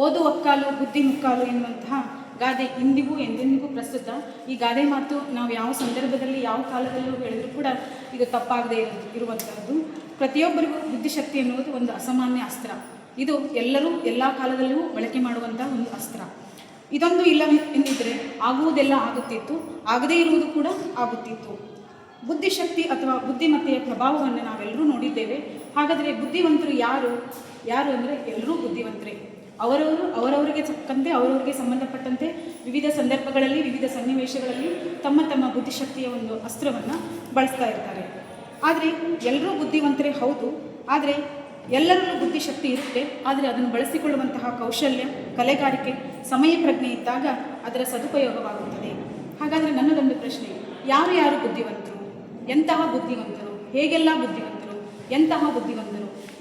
ಓದು ಒಕ್ಕಾಲು ಬುದ್ಧಿ ಮುಕ್ಕಾಲು ಎನ್ನುವಂತಹ ಗಾದೆ ಇಂದಿಗೂ ಎಂದೆಂದಿಗೂ ಪ್ರಸ್ತುತ. ಈ ಗಾದೆ ಮಾತು ನಾವು ಯಾವ ಸಂದರ್ಭದಲ್ಲಿ ಯಾವ ಕಾಲದಲ್ಲೂ ಹೇಳಿದರೂ ಕೂಡ ಇದು ತಪ್ಪಾಗದೇ ಇರುವಂಥದ್ದು. ಪ್ರತಿಯೊಬ್ಬರಿಗೂ ಬುದ್ಧಿಶಕ್ತಿ ಎನ್ನುವುದು ಒಂದು ಅಸಾಮಾನ್ಯ ಅಸ್ತ್ರ. ಇದು ಎಲ್ಲರೂ ಎಲ್ಲ ಕಾಲದಲ್ಲೂ ಬಳಕೆ ಮಾಡುವಂಥ ಒಂದು ಅಸ್ತ್ರ. ಇದೊಂದು ಇಲ್ಲ ಎಂದಿದ್ದರೆ ಆಗುವುದೆಲ್ಲ ಆಗುತ್ತಿತ್ತು, ಆಗದೇ ಇರುವುದು ಕೂಡ ಆಗುತ್ತಿತ್ತು. ಬುದ್ಧಿಶಕ್ತಿ ಅಥವಾ ಬುದ್ಧಿಮತ್ತೆಯ ಪ್ರಭಾವವನ್ನು ನಾವೆಲ್ಲರೂ ನೋಡಿದ್ದೇವೆ. ಹಾಗಾದರೆ ಬುದ್ಧಿವಂತರು ಯಾರು ಅಂದರೆ ಎಲ್ಲರೂ ಬುದ್ಧಿವಂತರೇ. ಅವರವರಿಗೆ ತಕ್ಕಂತೆ ಅವರವರಿಗೆ ಸಂಬಂಧಪಟ್ಟಂತೆ ವಿವಿಧ ಸಂದರ್ಭಗಳಲ್ಲಿ ವಿವಿಧ ಸನ್ನಿವೇಶಗಳಲ್ಲಿ ತಮ್ಮ ತಮ್ಮ ಬುದ್ಧಿಶಕ್ತಿಯ ಒಂದು ಅಸ್ತ್ರವನ್ನು ಬಳಸ್ತಾ ಇರ್ತಾರೆ. ಆದರೆ ಎಲ್ಲರೂ ಬುದ್ಧಿವಂತರೇ ಹೌದು. ಆದರೆ ಎಲ್ಲರಲ್ಲೂ ಬುದ್ಧಿಶಕ್ತಿ ಇರುತ್ತೆ. ಆದರೆ ಅದನ್ನು ಬಳಸಿಕೊಳ್ಳುವಂತಹ ಕೌಶಲ್ಯ, ಕಲೆಗಾರಿಕೆ, ಸಮಯ ಪ್ರಜ್ಞೆ ಇದ್ದಾಗ ಅದರ ಸದುಪಯೋಗವಾಗುತ್ತದೆ. ಹಾಗಾದರೆ ನನ್ನದೊಂದು ಪ್ರಶ್ನೆ, ಯಾರು ಬುದ್ಧಿವಂತರು, ಎಂತಹ ಬುದ್ಧಿವಂತರು, ಹೇಗೆಲ್ಲ ಬುದ್ಧಿವಂತರು, ಎಂತಹ ಬುದ್ಧಿವಂತರು?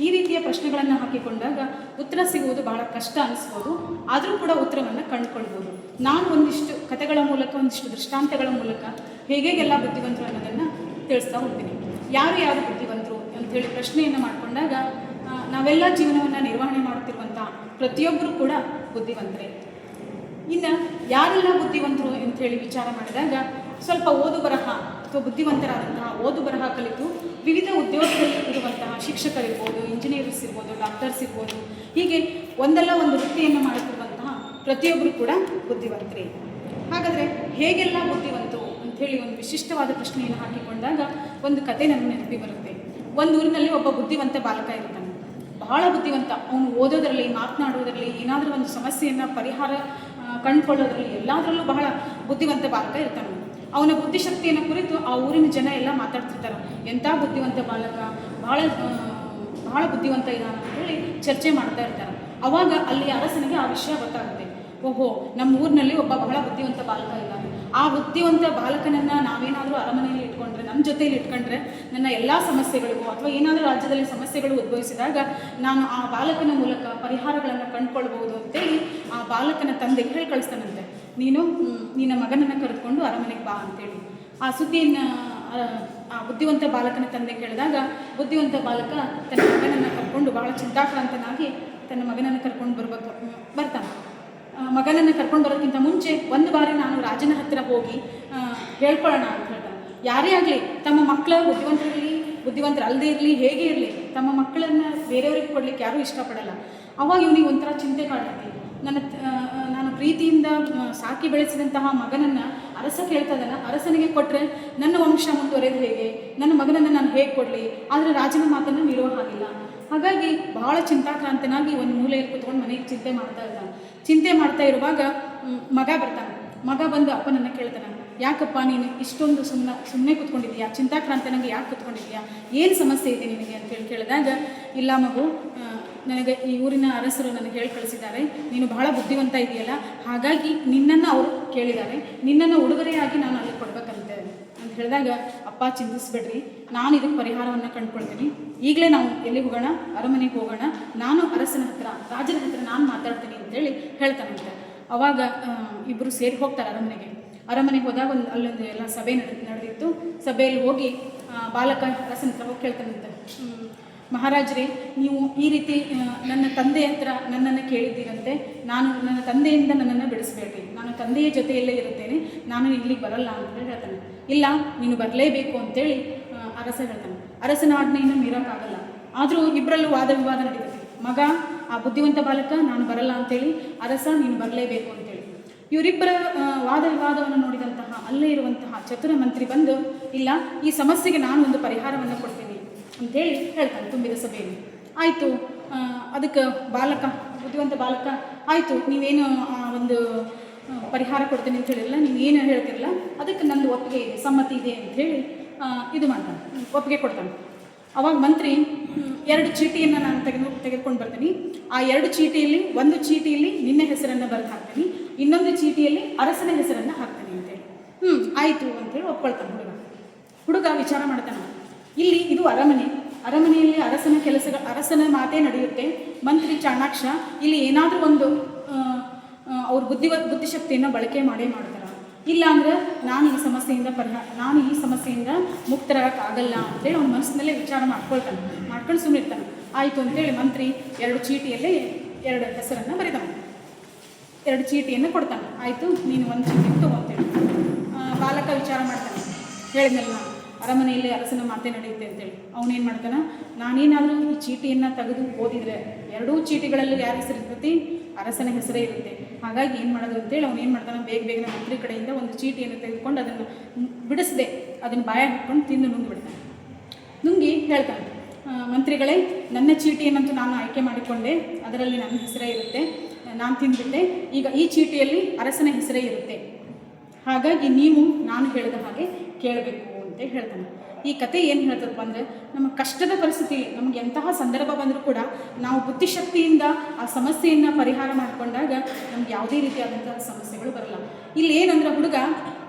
ಈ ರೀತಿಯ ಪ್ರಶ್ನೆಗಳನ್ನು ಹಾಕಿಕೊಂಡಾಗ ಉತ್ತರ ಸಿಗುವುದು ಬಹಳ ಕಷ್ಟ ಅನಿಸ್ಬೋದು. ಆದರೂ ಕೂಡ ಉತ್ತರವನ್ನು ಕಂಡುಕೊಳ್ಬೋದು. ನಾನು ಒಂದಿಷ್ಟು ಕಥೆಗಳ ಮೂಲಕ, ಒಂದಿಷ್ಟು ದೃಷ್ಟಾಂತಗಳ ಮೂಲಕ ಹೇಗೆಲ್ಲ ಬುದ್ಧಿವಂತರು ಅನ್ನೋದನ್ನು ತಿಳಿಸ್ತಾ ಹೋಗ್ತೀನಿ. ಯಾರು ಬುದ್ಧಿವಂತರು ಅಂಥೇಳಿ ಪ್ರಶ್ನೆಯನ್ನು ಮಾಡಿಕೊಂಡಾಗ ನಾವೆಲ್ಲ ಜೀವನವನ್ನು ನಿರ್ವಹಣೆ ಮಾಡುತ್ತಿರುವಂಥ ಪ್ರತಿಯೊಬ್ಬರೂ ಕೂಡ ಬುದ್ಧಿವಂತರೇ. ಇನ್ನು ಯಾರೆಲ್ಲ ಬುದ್ಧಿವಂತರು ಅಂಥೇಳಿ ವಿಚಾರ ಮಾಡಿದಾಗ ಸ್ವಲ್ಪ ಓದು ಬರಹ ಅಥವಾ ಬುದ್ಧಿವಂತರಾದಂತಹ ಓದು ಬರಹ ಕಲಿತು ವಿವಿಧ ಉದ್ಯೋಗದಲ್ಲಿ ಇರುವಂತಹ ಶಿಕ್ಷಕರಿರ್ಬೋದು, ಇಂಜಿನಿಯರ್ಸ್ ಇರ್ಬೋದು, ಡಾಕ್ಟರ್ಸ್ ಇರ್ಬೋದು, ಹೀಗೆ ಒಂದಲ್ಲ ಒಂದು ವೃತ್ತಿಯನ್ನು ಮಾಡುತ್ತಿರುವಂತಹ ಪ್ರತಿಯೊಬ್ಬರು ಕೂಡ ಬುದ್ಧಿವಂತರೇ. ಹಾಗಾದರೆ ಹೇಗೆಲ್ಲ ಬುದ್ಧಿವಂತರು ಅಂಥೇಳಿ ಒಂದು ವಿಶಿಷ್ಟವಾದ ಪ್ರಶ್ನೆಯನ್ನು ಹಾಕಿಕೊಂಡಾಗ ಒಂದು ಕತೆ ನನ್ನ ನೆನಪಿ ಬರುತ್ತೆ. ಒಂದು ಊರಿನಲ್ಲಿ ಒಬ್ಬ ಬುದ್ಧಿವಂತ ಬಾಲಕ ಇರ್ತಾನೆ. ಬಹಳ ಬುದ್ಧಿವಂತ. ಅವನು ಓದೋದರಲ್ಲಿ, ಮಾತನಾಡೋದರಲ್ಲಿ, ಏನಾದರೂ ಒಂದು ಸಮಸ್ಯೆಯನ್ನು ಪರಿಹಾರ ಕಂಡುಕೊಳ್ಳೋದ್ರಲ್ಲಿ ಎಲ್ಲದರಲ್ಲೂ ಬಹಳ ಬುದ್ಧಿವಂತ ಬಾಲಕ ಇರ್ತಾನೆ. ಅವನ ಬುದ್ಧಿಶಕ್ತಿಯನ್ನು ಕುರಿತು ಆ ಊರಿನ ಜನ ಎಲ್ಲ ಮಾತಾಡ್ತಿರ್ತಾರೆ. ಎಂಥ ಬುದ್ಧಿವಂತ ಬಾಲಕ, ಬಹಳ ಬುದ್ಧಿವಂತ ಇದ್ದಾನೆ ಅಂತೇಳಿ ಚರ್ಚೆ ಮಾಡ್ತಾ ಇರ್ತಾರೆ. ಆವಾಗ ಅಲ್ಲಿ ಅರಸನಿಗೆ ಆ ವಿಷಯ ಗೊತ್ತಾಗುತ್ತೆ. ಓಹೋ, ನಮ್ಮ ಊರಿನಲ್ಲಿ ಒಬ್ಬ ಬಹಳ ಬುದ್ಧಿವಂತ ಬಾಲಕ ಇದ್ದಾನೆ. ಆ ಬುದ್ಧಿವಂತ ಬಾಲಕನನ್ನು ನಾವೇನಾದರೂ ಅರಮನೆಯಲ್ಲಿ ಇಟ್ಕೊಂಡ್ರೆ, ನಮ್ಮ ಜೊತೆಯಲ್ಲಿ ಇಟ್ಕೊಂಡ್ರೆ ನನ್ನ ಎಲ್ಲ ಸಮಸ್ಯೆಗಳಿಗೂ ಅಥವಾ ಏನಾದರೂ ರಾಜ್ಯದಲ್ಲಿ ಸಮಸ್ಯೆಗಳು ಉದ್ಭವಿಸಿದಾಗ ನಾನು ಆ ಬಾಲಕನ ಮೂಲಕ ಪರಿಹಾರಗಳನ್ನು ಕಂಡುಕೊಳ್ಬಹುದು ಅಂತೇಳಿ ಆ ಬಾಲಕನ ತಂದೆಗೆ ಹೇಳಿ ಕಳಿಸ್ತಾನಂತೆ. ನಿನ್ನ ಮಗನನ್ನು ಕರೆದುಕೊಂಡು ಅರಮನೆಗೆ ಬಾ ಅಂತೇಳಿ. ಆ ಸುದ್ದಿಯನ್ನು ಆ ಬುದ್ಧಿವಂತ ಬಾಲಕನ ತಂದೆ ಕೇಳಿದಾಗ ಬುದ್ಧಿವಂತ ಬಾಲಕ ತನ್ನ ಮಗನನ್ನು ಕರ್ಕೊಂಡು ಬಹಳ ಚಿಂತಾಕ್ರಾಂತನಾಗಿ ತನ್ನ ಮಗನನ್ನು ಕರ್ಕೊಂಡು ಬರ್ತಾನೆ. ಮಗನನ್ನು ಕರ್ಕೊಂಡು ಬರೋಕ್ಕಿಂತ ಮುಂಚೆ ಒಂದು ಬಾರಿ ನಾನು ರಾಜನ ಹತ್ತಿರ ಹೋಗಿ ಹೇಳ್ಕೊಳ್ಳೋಣ ಅಂತ ಹೇಳ್ತಾನೆ. ಯಾರೇ ಆಗಲಿ ತಮ್ಮ ಮಕ್ಕಳ ಬುದ್ಧಿವಂತರು ಅಲ್ಲದೇ ಇರಲಿ, ಹೇಗೆ ಇರಲಿ, ತಮ್ಮ ಮಕ್ಕಳನ್ನು ಬೇರೆಯವ್ರಿಗೆ ಕೊಡಲಿಕ್ಕೆ ಯಾರೂ ಇಷ್ಟಪಡಲ್ಲ. ಅವಾಗ ಇವನಿಗೆ ಒಂಥರ ಚಿಂತೆ ಕಾಡುತ್ತೆ. ನಾನು ಪ್ರೀತಿಯಿಂದ ಸಾಕಿ ಬೆಳೆಸಿದಂತಹ ಮಗನನ್ನು ಅರಸ ಕೇಳ್ತದಲ್ಲ, ಅರಸನಿಗೆ ಕೊಟ್ಟರೆ ನನ್ನ ವಂಶ ಮುಂದುವರೆದು ಹೇಗೆ, ನನ್ನ ಮಗನನ್ನು ನಾನು ಹೇಗೆ ಕೊಡಲಿ? ಆದರೆ ರಾಜನ ಮಾತನ್ನು ಮೀರುವ ಹಾಗಿಲ್ಲ. ಹಾಗಾಗಿ ಬಹಳ ಚಿಂತಾಕ್ರಾಂತನಾಗಿ ಒಂದು ಮೂಲೆಯಲ್ಲಿ ಕೂತ್ಕೊಂಡು ಮನೆಗೆ ಚಿಂತೆ ಮಾಡ್ತಾ ಇರುವಾಗ ಮಗ ಬರ್ತಾನೆ. ಮಗ ಬಂದು ಅಪ್ಪನನ್ನು ಕೇಳ್ತಾನೆ, ಯಾಕಪ್ಪ ನೀನು ಇಷ್ಟೊಂದು ಸುಮ್ಮನೆ ಕೂತ್ಕೊಂಡಿದ್ದೀಯಾ, ಚಿಂತಾಕ್ರಾಂತನಾಗಿ ಯಾಕೆ ಕೂತ್ಕೊಂಡಿದ್ದೀಯಾ, ಏನು ಸಮಸ್ಯೆ ಇದೆ ನಿನಗೆ ಅಂತೇಳಿ ಕೇಳಿದಾಗ, ಇಲ್ಲ ಮಗು, ನನಗೆ ಈ ಊರಿನ ಅರಸರು ನನಗೆ ಹೇಳಿ ಕಳಿಸಿದ್ದಾರೆ, ನೀನು ಬಹಳ ಬುದ್ಧಿವಂತ ಇದೆಯಲ್ಲ, ಹಾಗಾಗಿ ನಿನ್ನನ್ನು ಅವರು ಕೇಳಿದ್ದಾರೆ, ನಿನ್ನನ್ನು ಉಡುಗೊರೆಯಾಗಿ ನಾನು ಅಲ್ಲಿ ಕೊಡ್ಬೇಕಂತೆ ಅಂತ ಹೇಳಿದಾಗ, ಅಪ್ಪ ಚಿಂತಿಸ್ಬೇಡ್ರಿ, ನಾನು ಇದಕ್ಕೆ ಪರಿಹಾರವನ್ನು ಕಂಡುಕೊಳ್ತೀನಿ. ಈಗಲೇ ನಾವು ಎಲ್ಲಿಗೆ ಹೋಗೋಣ? ಅರಮನೆಗೆ ಹೋಗೋಣ. ನಾನು ರಾಜರ ಹತ್ರ ನಾನು ಮಾತಾಡ್ತೀನಿ ಅಂತೇಳಿ ಹೇಳ್ತಾನಂತೆ. ಅವಾಗ ಇಬ್ಬರು ಸೇರಿ ಹೋಗ್ತಾರೆ ಅರಮನೆಗೆ ಹೋದಾಗ ಅಲ್ಲೊಂದು ಎಲ್ಲ ಸಭೆ ನಡೆದಿತ್ತು. ಸಭೆಯಲ್ಲಿ ಹೋಗಿ ಬಾಲಕ ಅರಸನ ಹತ್ರ ಹೋಗಿ ಕೇಳ್ತಾನಂತೆ, ಮಹಾರಾಜರೇ, ನೀವು ಈ ರೀತಿ ನನ್ನ ತಂದೆಯ ಹತ್ರ ನನ್ನನ್ನು ಕೇಳಿದ್ದೀರಂತೆ, ನನ್ನ ತಂದೆಯಿಂದ ನನ್ನನ್ನು ಬಿಡಿಸ್ಬೇಡ್ರಿ, ನಾನು ತಂದೆಯ ಜೊತೆಯಲ್ಲೇ ಇರುತ್ತೇನೆ, ನಾನು ಇಲ್ಲಿಗೆ ಬರಲ್ಲ ಅಂತೇಳಿ ಹೇಳ್ತಾನೆ. ಇಲ್ಲ, ನೀನು ಬರಲೇಬೇಕು ಅಂತೇಳಿ ಅರಸ ಹೇಳ್ತಾನೆ. ಅರಸನ ಆಜ್ಞೆಯನ್ನು ಮೀರೋಕ್ಕಾಗಲ್ಲ. ಆದರೂ ಇಬ್ಬರಲ್ಲೂ ವಾದ ವಿವಾದ ನಡೀತದೆ. ಮಗ, ಆ ಬುದ್ಧಿವಂತ ಬಾಲಕ, ನಾನು ಬರಲ್ಲ ಅಂತೇಳಿ, ಅರಸ, ನೀನು ಬರಲೇಬೇಕು ಅಂತೇಳಿ. ಇವರಿಬ್ಬರ ವಾದ ವಿವಾದವನ್ನು ನೋಡಿದಂತಹ ಅಲ್ಲೇ ಇರುವಂತಹ ಚತುರ ಮಂತ್ರಿ ಬಂದು, ಇಲ್ಲ, ಈ ಸಮಸ್ಯೆಗೆ ನಾನು ಒಂದು ಪರಿಹಾರವನ್ನು ಕೊಡ್ತೀನಿ ಅಂತೇಳಿ ಹೇಳ್ತಾನೆ ತುಂಬಿದ ಸಭೆಯಲ್ಲಿ. ಆಯಿತು, ಅದಕ್ಕೆ ಬುದ್ಧಿವಂತ ಬಾಲಕ, ಆಯಿತು, ನೀವೇನು ಒಂದು ಪರಿಹಾರ ಕೊಡ್ತೀನಿ ಅಂತ ಹೇಳಿಲ್ಲ, ನೀವೇನು ಹೇಳ್ತಿರಲ್ಲ, ಅದಕ್ಕೆ ನಂದು ಒಪ್ಪಿಗೆ ಇದೆ, ಸಮ್ಮತಿ ಇದೆ ಅಂಥೇಳಿ ಇದು ಮಾಡ್ತಾನೆ, ಒಪ್ಪಿಗೆ ಕೊಡ್ತಾನೆ. ಅವಾಗ ಮಂತ್ರಿ 2 ಚೀಟಿಯನ್ನು ನಾನು ತೆಗೆದುಕೊಂಡು ಬರ್ತೀನಿ. ಆ 2 ಚೀಟಿಯಲ್ಲಿ ಒಂದು ಚೀಟಿಯಲ್ಲಿ ನಿನ್ನ ಹೆಸರನ್ನು ಬರೆದು ಹಾಕ್ತೀನಿ, ಇನ್ನೊಂದು ಚೀಟಿಯಲ್ಲಿ ಅರಸನ ಹೆಸರನ್ನು ಹಾಕ್ತೀನಿ ಅಂತೇಳಿ. ಆಯಿತು ಅಂತೇಳಿ ಒಪ್ಕೊಳ್ತಾನೆ ಹುಡುಗ ವಿಚಾರ ಮಾಡ್ತಾನೆ. ಇಲ್ಲಿ ಇದು ಅರಮನೆಯಲ್ಲಿ ಅರಸನ ಮಾತೇ ನಡೆಯುತ್ತೆ. ಮಂತ್ರಿ ಚಾಣಾಕ್ಷ ಇಲ್ಲಿ ಏನಾದರೂ ಒಂದು ಅವ್ರ ಬುದ್ಧಿಶಕ್ತಿಯನ್ನು ಬಳಕೆ ಮಾಡ್ತಾರೆ. ಇಲ್ಲ ಅಂದರೆ ನಾನು ಈ ಸಮಸ್ಯೆಯಿಂದ ಮುಕ್ತರಾಗಕ್ಕಾಗಲ್ಲ ಅಂತೇಳಿ ಅವ್ನ ಮನಸ್ಸಿನಲ್ಲೇ ವಿಚಾರ ಮಾಡ್ಕೊಂಡು ಸುಮ್ಮನಿರ್ತಾನೆ. ಆಯಿತು ಅಂತೇಳಿ ಮಂತ್ರಿ 2 ಚೀಟಿಯಲ್ಲಿ 2 ಹೆಸರನ್ನು ಬರೀತಾನೆ. 2 ಚೀಟಿಯನ್ನು ಕೊಡ್ತಾನೆ. ಆಯಿತು, ನೀನು ಒಂದು ಚೀಟಿ ತೊಗೊಂತೇಳಿ. ಬಾಲಕ ವಿಚಾರ ಮಾಡ್ತಾನೆ, ಹೇಳಿದ್ನಲ್ಲ ನಾನು ಅರಮನೆಯಲ್ಲಿ ಅರಸನ ಮಾತೆ ನಡೆಯುತ್ತೆ ಅಂತೇಳಿ. ಅವನೇನು ಮಾಡ್ತಾನೆ, ನಾನೇನಾದರೂ ಈ ಚೀಟಿಯನ್ನು ತೆಗೆದು ಓದಿದರೆ 2 ಚೀಟಿಗಳಲ್ಲಿ ಯಾರ ಹೆಸರು ಇರ್ತೈತಿ? ಅರಸನ ಹೆಸರೇ ಇರುತ್ತೆ. ಹಾಗಾಗಿ ಏನು ಮಾಡೋದು ಅಂತೇಳಿ ಅವನೇನು ಮಾಡ್ತಾನೆ, ಬೇಗನೆ ಮಂತ್ರಿ ಕಡೆಯಿಂದ ಒಂದು ಚೀಟಿಯನ್ನು ತೆಗೆದುಕೊಂಡು ಅದನ್ನು ಬಿಡಿಸದೆ ಅದನ್ನು ಬಾಯ ಹಾಕ್ಕೊಂಡು ತಿಂದು ನುಂಗಿ ಬಿಡ್ತಾನೆ. ನುಂಗಿ ಹೇಳ್ತಾನೆ, ಮಂತ್ರಿಗಳೇ, ನನ್ನ ಚೀಟಿಯನ್ನಂತೂ ನಾನು ಆಯ್ಕೆ ಮಾಡಿಕೊಂಡೆ, ಅದರಲ್ಲಿ ನನ್ನ ಹೆಸರೇ ಇರುತ್ತೆ, ನಾನು ತಿಂದುಬಿಟ್ಟೆ. ಈಗ ಈ ಚೀಟಿಯಲ್ಲಿ ಅರಸನ ಹೆಸರೇ ಇರುತ್ತೆ, ಹಾಗಾಗಿ ನೀವು ನಾನು ಹೇಳಿದ ಹಾಗೆ ಕೇಳಬೇಕು ಅಂತ ಹೇಳ್ತಾನೆ. ಈ ಕತೆ ಏನು ಹೇಳ್ತದಪ್ಪ ಅಂದರೆ, ನಮ್ಮ ಕಷ್ಟದ ಪರಿಸ್ಥಿತಿ ನಮಗೆ ಎಂತಹ ಸಂದರ್ಭ ಬಂದರೂ ಕೂಡ ನಾವು ಬುದ್ಧಿಶಕ್ತಿಯಿಂದ ಆ ಸಮಸ್ಯೆಯನ್ನು ಪರಿಹಾರ ಮಾಡಿಕೊಂಡಾಗ ನಮ್ಗೆ ಯಾವುದೇ ರೀತಿಯಾದಂತಹ ಸಮಸ್ಯೆಗಳು ಬರಲ್ಲ. ಇಲ್ಲಿ ಏನಂದ್ರೆ, ಹುಡುಗ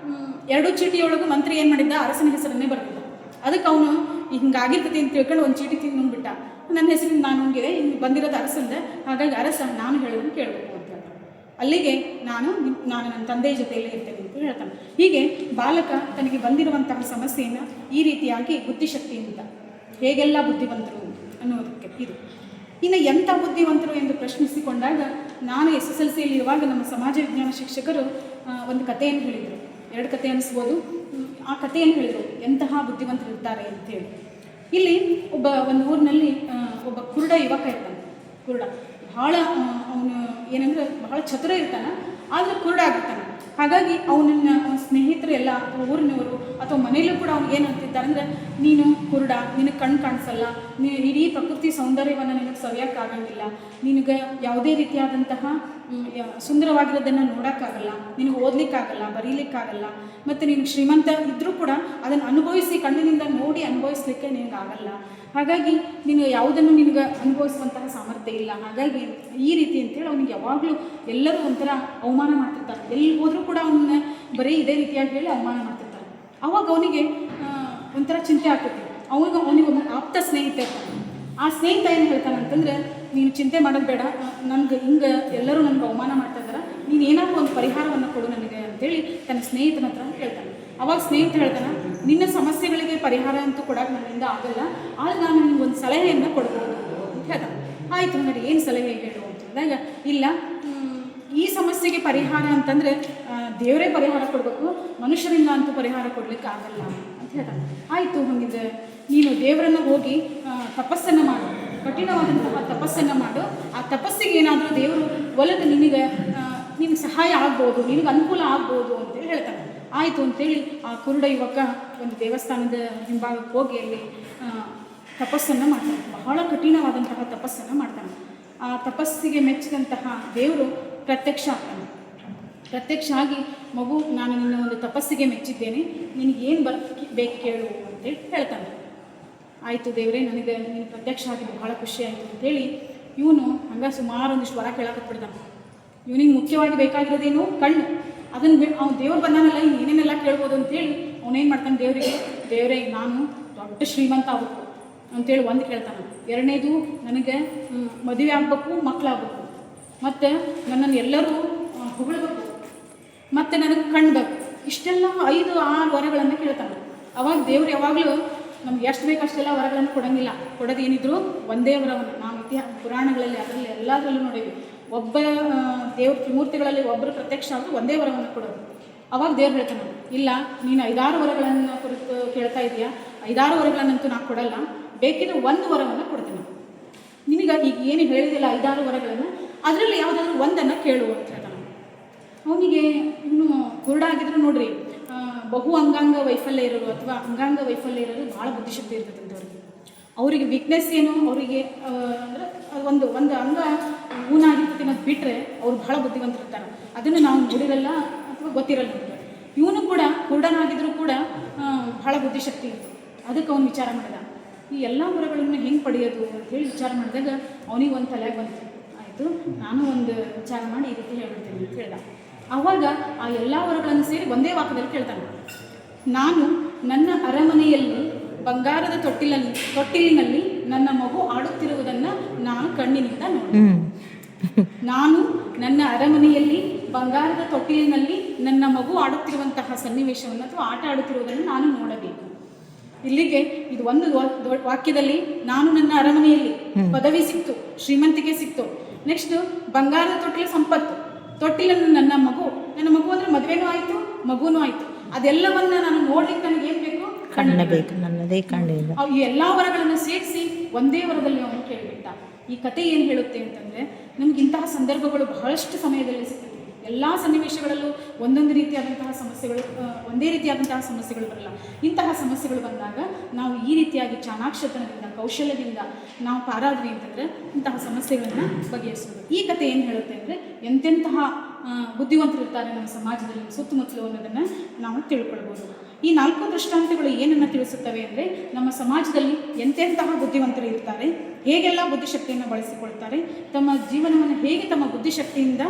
2 ಚೀಟಿಯೊಳಗೂ ಮಂತ್ರಿ ಏನು ಮಾಡಿದ್ದ, ಅರಸನ ಹೆಸರನ್ನೇ ಬರ್ತಿದ್ದ. ಅದಕ್ಕೆ ಅವನು ಹಿಂಗಾಗಿರ್ತೈತಿ ಅಂತ ತಿಳ್ಕೊಂಡು ಒಂದು ಚೀಟಿ ತಿಂದು ನುಂಗ್ಬಿಟ್ಟ. ನನ್ನ ಹೆಸರಿಂದ ನಾನು ನುಂಗಿದೆ, ಇನ್ನು ಬಂದಿರೋದು ಅರಸಂದ, ಹಾಗಾಗಿ ಅರಸ ನಾನು ಹೇಳೋದನ್ನು ಕೇಳಬೇಕು ಅಂತ ಹೇಳ್ತಾನೆ. ಅಲ್ಲಿಗೆ ನಾನು ನನ್ನ ತಂದೆಯ ಜೊತೆಯಲ್ಲೇ ಇರ್ತೇನೆ ಅಂತ ಹೇಳ್ತಾನೆ. ಹೀಗೆ ಬಾಲಕ ತನಗೆ ಬಂದಿರುವಂತಹ ಸಮಸ್ಯೆಯನ್ನು ಈ ರೀತಿಯಾಗಿ ಬುದ್ಧಿಶಕ್ತಿಯಿಂದ ಹೇಗೆಲ್ಲ ಬುದ್ಧಿವಂತರು ಅನ್ನೋದಕ್ಕೆ ಇದು. ಇನ್ನು ಎಂಥ ಬುದ್ಧಿವಂತರು ಎಂದು ಪ್ರಶ್ನಿಸಿಕೊಂಡಾಗ, ನಾನು SSLCಯಲ್ಲಿ ಇರುವಾಗ ನಮ್ಮ ಸಮಾಜ ವಿಜ್ಞಾನ ಶಿಕ್ಷಕರು ಒಂದು ಕಥೆಯನ್ನು ಹೇಳಿದರು. 2 ಕಥೆ ಅನ್ನಿಸ್ಬೋದು. ಆ ಕಥೆಯನ್ನು ಹೇಳಿದರು, ಎಂತಹ ಬುದ್ಧಿವಂತರು ಇರ್ತಾರೆ ಅಂತೇಳಿ. ಇಲ್ಲಿ ಒಂದು ಊರಿನಲ್ಲಿ ಒಬ್ಬ ಕುರುಡ ಯುವಕ ಇರ್ತಾನೆ. ಕುರುಡ ಭಾಳ ಅವನು ಏನಂದರೆ ಬಹಳ ಚತುರ ಇರ್ತಾನೆ, ಆದರೆ ಕುರುಡ ಆಗಿರ್ತಾನೆ. ಹಾಗಾಗಿ ಅವನ ಸ್ನೇಹಿತರು ಎಲ್ಲ ಅಥವಾ ಊರಿನವರು ಅಥವಾ ಮನೆಯಲ್ಲೂ ಕೂಡ ಅವ್ನಿಗೆ ಏನು ಅಂತಿದ್ದಾರೆ ಅಂದರೆ, ನೀನು ಕುರುಡ, ನಿನಗೆ ಕಣ್ಣು ಕಾಣಿಸಲ್ಲ, ನೀನು ಇಡೀ ಪ್ರಕೃತಿ ಸೌಂದರ್ಯವನ್ನು ನಿನಗೆ ಸವಿಯೋಕ್ಕಾಗಂಗಿಲ್ಲ, ನಿನಗೆ ಯಾವುದೇ ರೀತಿಯಾದಂತಹ ಸುಂದರವಾಗಿರೋದನ್ನು ನೋಡೋಕ್ಕಾಗಲ್ಲ, ನಿನಗೆ ಓದಲಿಕ್ಕಾಗಲ್ಲ, ಬರೀಲಿಕ್ಕಾಗಲ್ಲ, ಮತ್ತು ನೀನು ಶ್ರೀಮಂತ ಇದ್ದರೂ ಕೂಡ ಅದನ್ನು ಅನುಭವಿಸಿ ಕಣ್ಣಿನಿಂದ ನೋಡಿ ಅನುಭವಿಸ್ಲಿಕ್ಕೆ ನಿನಗಾಗಲ್ಲ. ಹಾಗಾಗಿ ನೀನು ಯಾವುದನ್ನು ನಿನಗೆ ಅನುಭವಿಸುವಂತಹ ಸಾಮರ್ಥ್ಯ ಇಲ್ಲ. ಹಾಗಾಗಿ ಈ ರೀತಿ ಅಂತೇಳಿ ಅವನಿಗೆ ಯಾವಾಗಲೂ ಎಲ್ಲರೂ ಒಂಥರ ಅವಮಾನ ಮಾಡ್ತಿರ್ತಾರೆ. ಎಲ್ಲಿ ಹೋದರೂ ಕೂಡ ಅವನ್ನ ಬರೀ ಇದೇ ರೀತಿಯಾಗಿ ಹೇಳಿ ಅವಮಾನ ಮಾಡ್ತಿರ್ತಾರೆ. ಆವಾಗ ಅವನಿಗೆ ಒಂಥರ ಚಿಂತೆ ಆಗ್ತೈತಿ. ಅವನಿಗೆ ಒಬ್ಬ ಆಪ್ತ ಸ್ನೇಹಿತ ಇರ್ತಾನೆ. ಆ ಸ್ನೇಹಿತ ಏನು ಹೇಳ್ತಾನೆ ಅಂತಂದರೆ, ನೀನು ಚಿಂತೆ ಮಾಡೋದು ಬೇಡ, ನನಗೆ ಹಿಂಗೆ ಎಲ್ಲರೂ ನನಗೆ ಅವಮಾನ ಮಾಡ್ತಾ ಇದ್ದಾರೆ, ನೀನು ಏನಾದರೂ ಒಂದು ಪರಿಹಾರವನ್ನು ಕೊಡು ನನಗೆ ಅಂತೇಳಿ ತನ್ನ ಸ್ನೇಹಿತನ ಹತ್ರ ಹೇಳ್ತಾನೆ. ಅವಾಗ ಸ್ನೇಹಿತ ಹೇಳ್ತಾನೆ, ನಿನ್ನ ಸಮಸ್ಯೆಗಳಿಗೆ ಪರಿಹಾರ ಅಂತೂ ಕೊಡೋಕೆ ನನ್ನಿಂದ ಆಗಲ್ಲ, ಆದರೆ ನಾನು ನಿನಗೆ ಒಂದು ಸಲಹೆಯನ್ನು ಕೊಡ್ಬೋದು ಅಂತ ಹೇಳ್ತಾನೆ. ಆಯಿತು, ನನಗೆ ಏನು ಸಲಹೆ ಹೇಳು ಅಂತ ಹೇಳಿದಾಗ, ಇಲ್ಲ, ಈ ಸಮಸ್ಯೆಗೆ ಪರಿಹಾರ ಅಂತಂದರೆ ದೇವರೇ ಪರಿಹಾರ ಕೊಡಬೇಕು, ಮನುಷ್ಯರಿಂದ ಅಂತೂ ಪರಿಹಾರ ಕೊಡಲಿಕ್ಕೆ ಆಗಲ್ಲ ಅಂತ ಹೇಳ್ತಾನೆ. ಆಯಿತು, ಹಾಗಿದ್ರೆ ನೀನು ದೇವರನ್ನು ಹೋಗಿ ತಪಸ್ಸನ್ನು ಮಾಡು, ಕಠಿಣವಾದಂತಹ ತಪಸ್ಸನ್ನು ಮಾಡು. ಆ ತಪಸ್ಸಿಗೆ ಏನಾದರೂ ದೇವರು ಒಲಿದು ನಿನಗೆ ಸಹಾಯ ಆಗ್ಬೋದು, ನಿನಗೆ ಅನುಕೂಲ ಆಗ್ಬೋದು ಅಂತೇಳಿ ಹೇಳ್ತಾನೆ. ಆಯಿತು ಅಂತೇಳಿ ಆ ಕುರುಡ ಯುವಕ ಒಂದು ದೇವಸ್ಥಾನದ ಹಿಂಭಾಗಕ್ಕೆ ಹೋಗಿ ಅಲ್ಲಿ ತಪಸ್ಸನ್ನು ಮಾಡ್ತಾನೆ. ಬಹಳ ಕಠಿಣವಾದಂತಹ ತಪಸ್ಸನ್ನು ಮಾಡ್ತಾನೆ. ಆ ತಪಸ್ಸಿಗೆ ಮೆಚ್ಚಿದಂತಹ ದೇವರು ಪ್ರತ್ಯಕ್ಷ ಆಗ್ತಾನೆ. ಪ್ರತ್ಯಕ್ಷ ಆಗಿ, ಮಗು, ನಾನು ನಿನ್ನ ಒಂದು ತಪಸ್ಸಿಗೆ ಮೆಚ್ಚಿದ್ದೇನೆ, ನಿನಗೇನು ಬೇಕು ಕೇಳು ಅಂತೇಳಿ ಹೇಳ್ತಾನೆ. ಆಯಿತು ದೇವರೇ, ನನಗೆ ನೀನು ಪ್ರತ್ಯಕ್ಷ ಆಗಿದ್ದು ಭಾಳ ಖುಷಿ ಆಯಿತು ಅಂತೇಳಿ ಇವನು ಹಂಗೆ ಸುಮಾರು ಒಂದಿಷ್ಟು ವರ ಕೇಳಕತ್ಬಿಡ್ತಾನೆ. ಇವನಿಗೆ ಮುಖ್ಯವಾಗಿ ಬೇಕಾಗಿರೋದೇನು, ಕಣ್ಣು. ಅದನ್ನು ಅವ್ನು ದೇವ್ರು ಬಂದಾನಲ್ಲ, ಇನ್ನು ಏನೇನೆಲ್ಲ ಕೇಳ್ಬೋದು ಅಂತೇಳಿ ಅವನೇನು ಮಾಡ್ತಾನೆ, ದೇವರೇ ನಾನು ದೊಡ್ಡ ಶ್ರೀಮಂತ ಆಗಬೇಕು ಅಂತೇಳಿ ಒಂದು ಕೇಳ್ತಾನೆ. 2ನೇದು, ನನಗೆ ಮದುವೆ ಆಗಬೇಕು, ಮಕ್ಕಳಾಗಬೇಕು, ಮತ್ತು ನನ್ನನ್ನು ಎಲ್ಲರೂ ಹೊಗಳಬೇಕು, ಮತ್ತು ನನಗೆ ಕಣ್ಣು ಬೇಕು. ಇಷ್ಟೆಲ್ಲ 5-6 ವರಗಳನ್ನು ಕೇಳ್ತಾನೆ. ಅವಾಗ ದೇವ್ರು ಯಾವಾಗಲೂ ನಮ್ಗೆ ಎಷ್ಟು ಬೇಕು ಅಷ್ಟೆಲ್ಲ ವರಗಳನ್ನು ಕೊಡೋಂಗಿಲ್ಲ. ಕೊಡೋದೇನಿದ್ರು ಒಂದೇ ವರವನ್ನು. ನಾವು ಪುರಾಣಗಳಲ್ಲಿ ಅದರಲ್ಲಿ ಎಲ್ಲದರಲ್ಲೂ ನೋಡೀವಿ. ಒಬ್ಬ ದೇವ್ರ ತ್ರಿಮೂರ್ತಿಗಳಲ್ಲಿ ಒಬ್ಬರು ಪ್ರತ್ಯಕ್ಷ ಆದರೂ ಒಂದೇ ವರವನ್ನು ಕೊಡೋದು. ಅವಾಗ ದೇವ್ರು ಹೇಳ್ತಾನೆ, ಇಲ್ಲ, ನೀನು 5-6 ವರಗಳನ್ನು ಕುರಿತು ಕೇಳ್ತಾ ಇದೆಯಾ, 5-6 ವರಗಳನ್ನಂತೂ ನಾನು ಕೊಡಲ್ಲ, ಬೇಕಿದ್ರೆ 1 ವರವನ್ನು ಕೊಡ್ತೀನಿ. ನಿನಗೆ ಈಗ ಏನು ಹೇಳಿದಿಲ್ಲ 5-6 ವರಗಳನ್ನು, ಅದರಲ್ಲಿ ಯಾವುದಾದ್ರೂ ಒಂದನ್ನು ಕೇಳು ಅಂತ ಹೇಳ್ತಾನೆ. ಅವನಿಗೆ ಇನ್ನೂ ಕುರುಡಾಗಿದ್ರು ನೋಡ್ರಿ, ಬಹು ಅಂಗಾಂಗ ವೈಫಲ್ಯ ಇರೋರು ಅಥವಾ ಅಂಗಾಂಗ ವೈಫಲ್ಯ ಇರೋರು ಭಾಳ ಬುದ್ಧಿಶಕ್ತಿ ಇರ್ತದೆ ಅವರಿಗೆ ವೀಕ್ನೆಸ್ ಏನು, ಅವರಿಗೆ ಅಂದರೆ ಒಂದು ಅಂಗ ಊನಾಗಿರ್ತದೆ ಅನ್ನೋದು ಬಿಟ್ಟರೆ ಅವ್ರು ಭಾಳ ಬುದ್ಧಿವಂತರಿರ್ತಾರೆ. ಅದನ್ನು ನಾವು ನೋಡಿರಲ್ಲ ಅಥವಾ ಗೊತ್ತಿರಲ್ಲ. ಇವನು ಕೂಡ ಕುರುಡನಾಗಿದ್ದರೂ ಕೂಡ ಭಾಳ ಬುದ್ಧಿಶಕ್ತಿ ಇತ್ತು. ಅದಕ್ಕೆ ಅವನು ವಿಚಾರ ಮಾಡಿದ, ಈ ಎಲ್ಲ ವರಗಳನ್ನು ಹೆಂಗೆ ಪಡೆಯೋದು ಅಂತೇಳಿ ವಿಚಾರ ಮಾಡಿದಾಗ ಅವನಿಗೆ ಒಂದು ತಲೆಗೆ ಬಂತು. ಆಯಿತು, ನಾನು ಒಂದು ವಿಚಾರ ಮಾಡಿ ಈ ರೀತಿ ಹೇಳ್ಬಿಡ್ತೀನಿ ಅಂತ ಹೇಳ್ದ. ಆವಾಗ ಆ ಎಲ್ಲ ವರಗಳನ್ನು ಸೇರಿ ಒಂದೇ ವಾಕ್ಯದಲ್ಲಿ ಕೇಳ್ತಾನೆ, ನಾನು ನನ್ನ ಅರಮನೆಯಲ್ಲಿ ಬಂಗಾರದ ತೊಟ್ಟಿಲಿನಲ್ಲಿ ನನ್ನ ಮಗು ಆಡುತ್ತಿರುವುದನ್ನು ನಾನು ಕಣ್ಣಿನಿಂದ ನೋಡಿ. ನಾನು ನನ್ನ ಅರಮನೆಯಲ್ಲಿ ಬಂಗಾರದ ತೊಟ್ಟಿಲಿನಲ್ಲಿ ನನ್ನ ಮಗು ಆಡುತ್ತಿರುವಂತಹ ಸನ್ನಿವೇಶವನ್ನು ಅಥವಾ ಆಟ ಆಡುತ್ತಿರುವುದನ್ನು ನಾನು ನೋಡಬೇಕು. ಇಲ್ಲಿಗೆ ಇದು ಒಂದು ವಾಕ್ಯದಲ್ಲಿ ನಾನು ನನ್ನ ಅರಮನೆಯಲ್ಲಿ ಪದವಿ ಸಿಕ್ತು, ಶ್ರೀಮಂತಿಕೆ ಸಿಕ್ತು, ನೆಕ್ಸ್ಟ್ ಬಂಗಾರದ ತೊಟ್ಟಿಲ ಸಂಪತ್ತು, ತೊಟ್ಟಿಲನ್ನು ನನ್ನ ಮಗು ಅಂದರೆ ಮದುವೆನೂ ಆಯಿತು, ಮಗುನೂ ಆಯಿತು. ಅದೆಲ್ಲವನ್ನ ನಾನು ನೋಡ್ಲಿಕ್ಕೆ ನನಗೆ ಏನು ಬೇಕು? ಕಣ್ಣು ಬೇಕು, ನನ್ನದೇ ಕಣ್ಣಿಲ್ಲ. ಈ ಎಲ್ಲ ವರಗಳನ್ನು ಸೇರಿಸಿ ಒಂದೇ ವರದಲ್ಲಿ ಅವನು ಕೇಳಿಬಿಟ್ಟ. ಈ ಕತೆ ಏನು ಹೇಳುತ್ತೆ ಅಂತಂದರೆ, ನಮ್ಗೆ ಇಂತಹ ಸಂದರ್ಭಗಳು ಬಹಳಷ್ಟು ಸಮಯದಲ್ಲಿ ಸಿಗ್ತದೆ. ಎಲ್ಲ ಸನ್ನಿವೇಶಗಳಲ್ಲೂ ಒಂದೊಂದು ರೀತಿಯಾದಂತಹ ಸಮಸ್ಯೆಗಳು, ಒಂದೇ ರೀತಿಯಾದಂತಹ ಸಮಸ್ಯೆಗಳು ಬರಲ್ಲ. ಇಂತಹ ಸಮಸ್ಯೆಗಳು ಬಂದಾಗ ನಾವು ಈ ರೀತಿಯಾಗಿ ಚಾಣಾಕ್ಷತನದಿಂದ, ಕೌಶಲ್ಯದಿಂದ ನಾವು ಪಾರಾದ್ವಿ ಅಂತಂದರೆ ಇಂತಹ ಸಮಸ್ಯೆಗಳನ್ನು ಬಗೆಹರಿಸೋದು. ಈ ಕತೆ ಏನು ಹೇಳುತ್ತೆ ಅಂದರೆ, ಎಂತೆಂತಹ ಬುದ್ಧಿವಂತರು ಇರ್ತಾರೆ ನಮ್ಮ ಸಮಾಜದಲ್ಲಿ ಸುತ್ತಮುತ್ತಲು ಅನ್ನೋದನ್ನು ನಾವು ತಿಳ್ಕೊಳ್ಬೋದು. ಈ 4 ದೃಷ್ಟಾಂತಗಳು ಏನನ್ನು ತಿಳಿಸುತ್ತವೆ ಅಂದರೆ, ನಮ್ಮ ಸಮಾಜದಲ್ಲಿ ಎಂತೆಂತಹ ಬುದ್ಧಿವಂತರು ಇರ್ತಾರೆ, ಹೇಗೆಲ್ಲ ಬುದ್ಧಿಶಕ್ತಿಯನ್ನು ಬಳಸಿಕೊಳ್ತಾರೆ, ತಮ್ಮ ಜೀವನವನ್ನು ಹೇಗೆ ತಮ್ಮ ಬುದ್ಧಿಶಕ್ತಿಯಿಂದ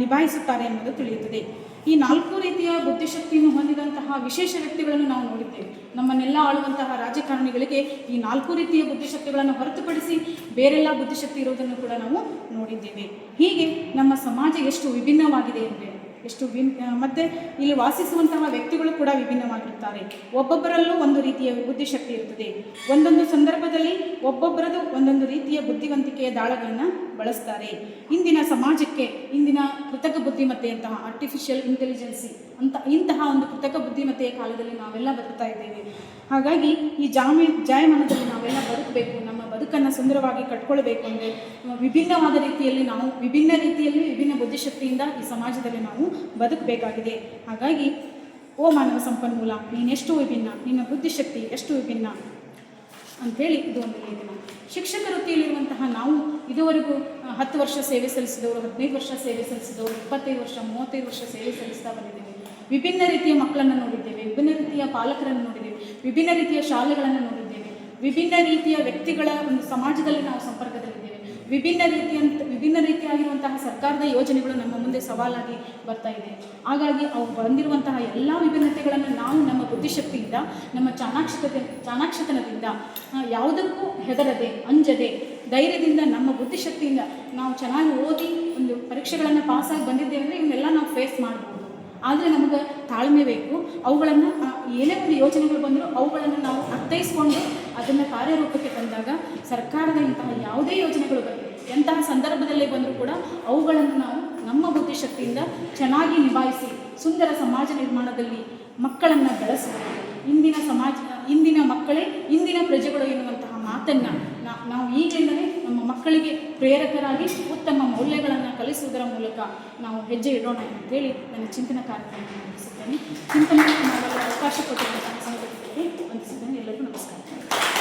ನಿಭಾಯಿಸುತ್ತಾರೆ ಅನ್ನೋದು ತಿಳಿಯುತ್ತದೆ. ಈ 4 ರೀತಿಯ ಬುದ್ಧಿಶಕ್ತಿಯನ್ನು ಹೊಂದಿದಂತಹ ವಿಶೇಷ ವ್ಯಕ್ತಿಗಳನ್ನು ನಾವು ನೋಡಿದ್ದೇವೆ. ನಮ್ಮನ್ನೆಲ್ಲ ಆಳುವಂತಹ ರಾಜಕಾರಣಿಗಳಿಗೆ ಈ 4 ರೀತಿಯ ಬುದ್ಧಿಶಕ್ತಿಗಳನ್ನು ಹೊರತುಪಡಿಸಿ ಬೇರೆಲ್ಲ ಬುದ್ಧಿಶಕ್ತಿ ಇರೋದನ್ನು ಕೂಡ ನಾವು ನೋಡಿದ್ದೇವೆ. ಹೀಗೆ ನಮ್ಮ ಸಮಾಜ ಎಷ್ಟು ವಿಭಿನ್ನವಾಗಿದೆ ಅಂದರೆ, ಮತ್ತು ಇಲ್ಲಿ ವಾಸಿಸುವಂತಹ ವ್ಯಕ್ತಿಗಳು ಕೂಡ ವಿಭಿನ್ನವಾಗಿರುತ್ತಾರೆ. ಒಬ್ಬೊಬ್ಬರಲ್ಲೂ ಒಂದು ರೀತಿಯ ಬುದ್ಧಿಶಕ್ತಿ ಇರ್ತದೆ. ಒಂದೊಂದು ಸಂದರ್ಭದಲ್ಲಿ ಒಬ್ಬೊಬ್ಬರದು ಒಂದೊಂದು ರೀತಿಯ ಬುದ್ಧಿವಂತಿಕೆಯ ದಾಳಗಳನ್ನು ಬಳಸ್ತಾರೆ. ಇಂದಿನ ಸಮಾಜಕ್ಕೆ ಇಂದಿನ ಕೃತಕ ಬುದ್ಧಿಮತ್ತೆಯಂತಹ ಆರ್ಟಿಫಿಷಿಯಲ್ ಇಂಟೆಲಿಜೆನ್ಸಿ ಇಂತಹ ಒಂದು ಕೃತಕ ಬುದ್ಧಿಮತ್ತೆಯ ಕಾಲದಲ್ಲಿ ನಾವೆಲ್ಲ ಬದುಕ್ತಾ ಇದ್ದೇವೆ. ಹಾಗಾಗಿ ಈ ಜಾಯಮಾನದಲ್ಲಿ ನಾವೆಲ್ಲ ಬದುಕಬೇಕು, ನಮ್ಮ ಬದುಕನ್ನು ಸುಂದರವಾಗಿ ಕಟ್ಕೊಳ್ಬೇಕು ಅಂದರೆ ವಿಭಿನ್ನವಾದ ರೀತಿಯಲ್ಲಿ ನಾವು ವಿಭಿನ್ನ ಬುದ್ಧಿಶಕ್ತಿಯಿಂದ ಈ ಸಮಾಜದಲ್ಲಿ ನಾವು ಬದುಕಬೇಕಾಗಿದೆ. ಹಾಗಾಗಿ ಓ ಮಾನವ ಸಂಪನ್ಮೂಲ, ನೀನೆಷ್ಟು ವಿಭಿನ್ನ, ನಿನ್ನ ಬುದ್ಧಿಶಕ್ತಿ ಎಷ್ಟು ವಿಭಿನ್ನ ಅಂಥೇಳಿ ಇದು ಒಂದು ಲೇಖನ. ಶಿಕ್ಷಕ ವೃತ್ತಿಯಲ್ಲಿರುವಂತಹ ನಾವು ಇದುವರೆಗೂ 10 ವರ್ಷ ಸೇವೆ ಸಲ್ಲಿಸಿದವರು, 15 ವರ್ಷ ಸೇವೆ ಸಲ್ಲಿಸಿದವರು, 25 ವರ್ಷ 35 ವರ್ಷ ಸೇವೆ ಸಲ್ಲಿಸ್ತಾ ಬಂದಿದ್ದೇವೆ. ವಿಭಿನ್ನ ರೀತಿಯ ಮಕ್ಕಳನ್ನು ನೋಡಿದ್ದೇವೆ, ವಿಭಿನ್ನ ರೀತಿಯ ಪಾಲಕರನ್ನು ನೋಡಿದ್ದೇವೆ, ವಿಭಿನ್ನ ರೀತಿಯ ಶಾಲೆಗಳನ್ನು ನೋಡಿದ್ದೇವೆ, ವಿಭಿನ್ನ ರೀತಿಯ ವ್ಯಕ್ತಿಗಳ ಒಂದು ಸಮಾಜದಲ್ಲಿ ನಾವು ಸಂಪರ್ಕದಲ್ಲಿದ್ದೇವೆ. ವಿಭಿನ್ನ ರೀತಿಯಾಗಿರುವಂತಹ ಸರ್ಕಾರದ ಯೋಜನೆಗಳು ನಮ್ಮ ಮುಂದೆ ಸವಾಲಾಗಿ ಬರ್ತಾ ಇದೆ. ಹಾಗಾಗಿ ಅವು ಬಂದಿರುವಂತಹ ಎಲ್ಲ ವಿಭಿನ್ನತೆಗಳನ್ನು ನಾವು ನಮ್ಮ ಬುದ್ಧಿಶಕ್ತಿಯಿಂದ, ನಮ್ಮ ಚಾಣಾಕ್ಷತನದಿಂದ ಯಾವುದಕ್ಕೂ ಹೆದರದೆ, ಅಂಜದೆ, ಧೈರ್ಯದಿಂದ, ನಮ್ಮ ಬುದ್ಧಿಶಕ್ತಿಯಿಂದ ನಾವು ಚೆನ್ನಾಗಿ ಓದಿ ಒಂದು ಪರೀಕ್ಷೆಗಳನ್ನು ಪಾಸಾಗಿ ಬಂದಿದ್ದೇವೆ ಅಂದರೆ ಇವನ್ನೆಲ್ಲ ನಾವು ಫೇಸ್ ಮಾಡ್ಬೋದು. ಆದರೆ ನಮಗೆ ತಾಳ್ಮೆ ಬೇಕು. ಅವುಗಳನ್ನು ಏನೇ ಒಂದು ಯೋಜನೆಗಳು ಬಂದರೂ ಅವುಗಳನ್ನು ನಾವು ಅರ್ಥೈಸ್ಕೊಂಡು ಅದನ್ನು ಕಾರ್ಯರೂಪಕ್ಕೆ ತಂದಾಗ ಸರ್ಕಾರದ ಇಂತಹ ಯಾವುದೇ ಯೋಜನೆಗಳು ಬರಲಿ, ಎಂತಹ ಸಂದರ್ಭದಲ್ಲೇ ಬಂದರೂ ಕೂಡ ಅವುಗಳನ್ನು ನಾವು ನಮ್ಮ ಬುದ್ಧಿಶಕ್ತಿಯಿಂದ ಚೆನ್ನಾಗಿ ನಿಭಾಯಿಸಿ ಸುಂದರ ಸಮಾಜ ನಿರ್ಮಾಣದಲ್ಲಿ ಮಕ್ಕಳನ್ನು ಬೆಳೆಸಬಹುದು. ಇಂದಿನ ಮಕ್ಕಳೇ ಇಂದಿನ ಪ್ರಜೆಗಳು ಎನ್ನುವಂತಹ ಮಾತನ್ನು ನಾವು ಈಗಲಿಂದಲೇ ನಮ್ಮ ಮಕ್ಕಳಿಗೆ ಪ್ರೇರಕರಾಗಿ ಉತ್ತಮ ಮೌಲ್ಯಗಳನ್ನು ಕಲಿಸುವುದರ ಮೂಲಕ ನಾವು ಹೆಜ್ಜೆ ಇಡೋಣ ಅಂತೇಳಿ ನನ್ನ ಚಿಂತನ ಕಾರ್ಯಕ್ರಮವನ್ನು ನಡೆಸುತ್ತೇನೆ. ಚಿಂತನೆಗೆ ನಾವೆಲ್ಲ ಅವಕಾಶ ಕೊಟ್ಟಿರುವಂತಹ ಸಂಘಟನೆಗೆ ವಂದಿಸುತ್ತೇನೆ. ಎಲ್ಲರಿಗೂ ನಮಸ್ಕಾರ.